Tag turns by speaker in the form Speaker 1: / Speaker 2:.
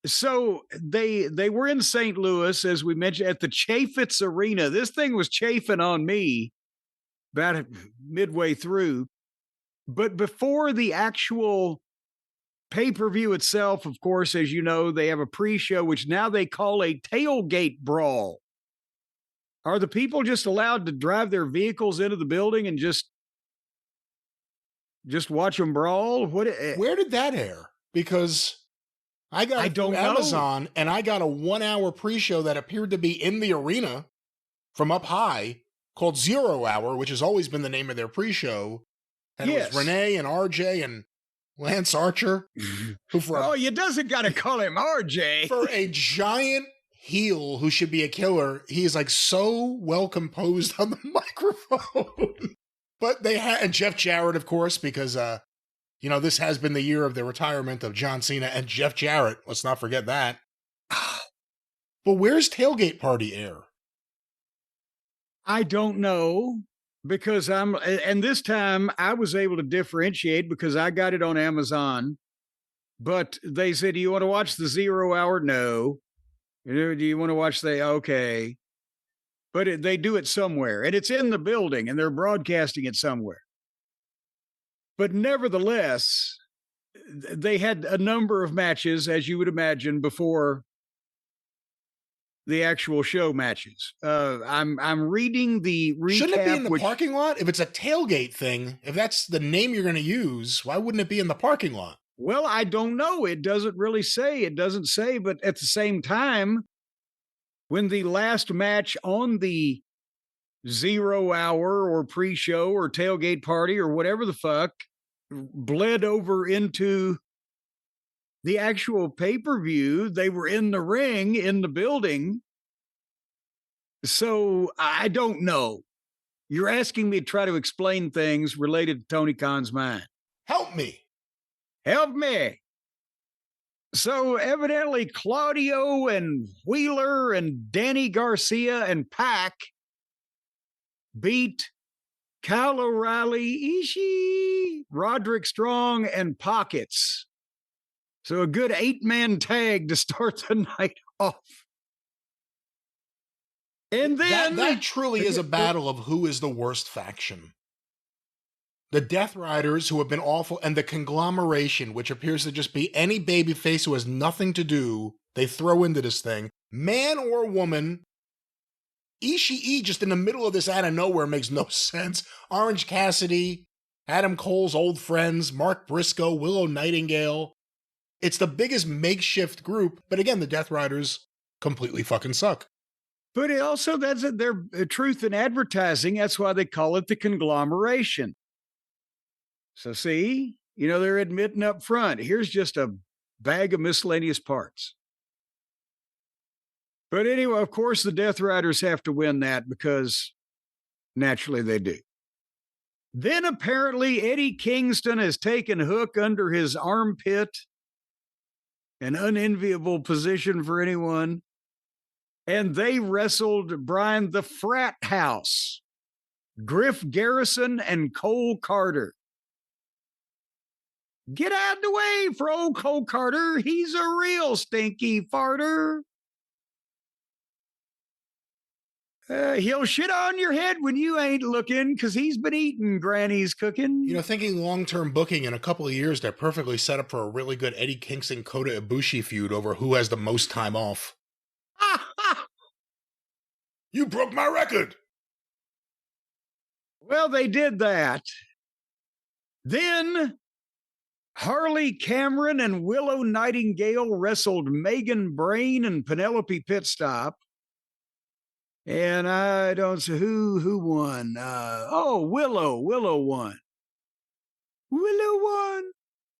Speaker 1: So they were in St. Louis, as we mentioned, at the Chaffetz Arena. This thing was chafing on me about midway through. But before the actual pay-per-view itself, of course, as you know, they have a pre-show, which now they call a tailgate brawl. Are the people just allowed to drive their vehicles into the building and just watch them brawl?
Speaker 2: Where did that air? Because I got it
Speaker 1: don't
Speaker 2: through
Speaker 1: know.
Speaker 2: Amazon, and I got a 1-hour pre-show that appeared to be in the arena from up high called 0 Hour, which has always been the name of their pre-show. And
Speaker 1: Yes.
Speaker 2: it was Renee and RJ and Lance Archer. Who
Speaker 1: you doesn't got to call him RJ.
Speaker 2: For a giant heel who should be a killer, he is like so well composed on the microphone. But they had, and Jeff Jarrett, of course, because, this has been the year of the retirement of John Cena and Jeff Jarrett. Let's not forget that. But where's Tailgate Party air?
Speaker 1: I don't know, because and this time I was able to differentiate because I got it on Amazon. But they said, do you want to watch the 0 Hour? No. Do you want to watch okay. But they do it somewhere, and it's in the building, and they're broadcasting it somewhere. But nevertheless, they had a number of matches, as you would imagine, before the actual show matches. I'm reading the recap.
Speaker 2: Shouldn't it be in the parking lot? If it's a tailgate thing, if that's the name you're going to use, why wouldn't it be in the parking lot?
Speaker 1: Well, I don't know. It doesn't really say. It doesn't say, but at the same time, when the last match on the 0 Hour or pre-show or tailgate party or whatever the fuck bled over into the actual pay-per-view, they were in the ring, in the building. So I don't know. You're asking me to try to explain things related to Tony Khan's mind.
Speaker 2: Help me.
Speaker 1: Help me. So evidently Claudio and Wheeler and Danny Garcia and Pac beat Kyle O'Reilly, Ishii, Roderick Strong, and Pockets. So a good 8-man tag to start the night off. And then
Speaker 2: that truly is a battle of who is the worst faction. The Death Riders, who have been awful, and the conglomeration, which appears to just be any babyface who has nothing to do, they throw into this thing. Man or woman, Ishii just in the middle of this out of nowhere makes no sense. Orange Cassidy, Adam Cole's old friends, Mark Briscoe, Willow Nightingale. It's the biggest makeshift group, but again, the Death Riders completely fucking suck.
Speaker 1: But it also, that's their truth in advertising. That's why they call it the conglomeration. So see, they're admitting up front, here's just a bag of miscellaneous parts. But anyway, of course, the Death Riders have to win that because naturally they do. Then apparently Eddie Kingston has taken Hook under his armpit, an unenviable position for anyone. And they wrestled Brian the Frat House, Griff Garrison and Cole Carter. Get out of the way for old Cole Carter. He's a real stinky farter. He'll shit on your head when you ain't looking because he's been eating Granny's cooking.
Speaker 2: Thinking long-term booking in a couple of years, they're perfectly set up for a really good Eddie Kingston Kota Ibushi feud over who has the most time off. You broke my record.
Speaker 1: Well, they did that. Then Harley Cameron and Willow Nightingale wrestled Megan Brain and Penelope Pitstop. And I don't see who won. Willow. Willow won. Willow won.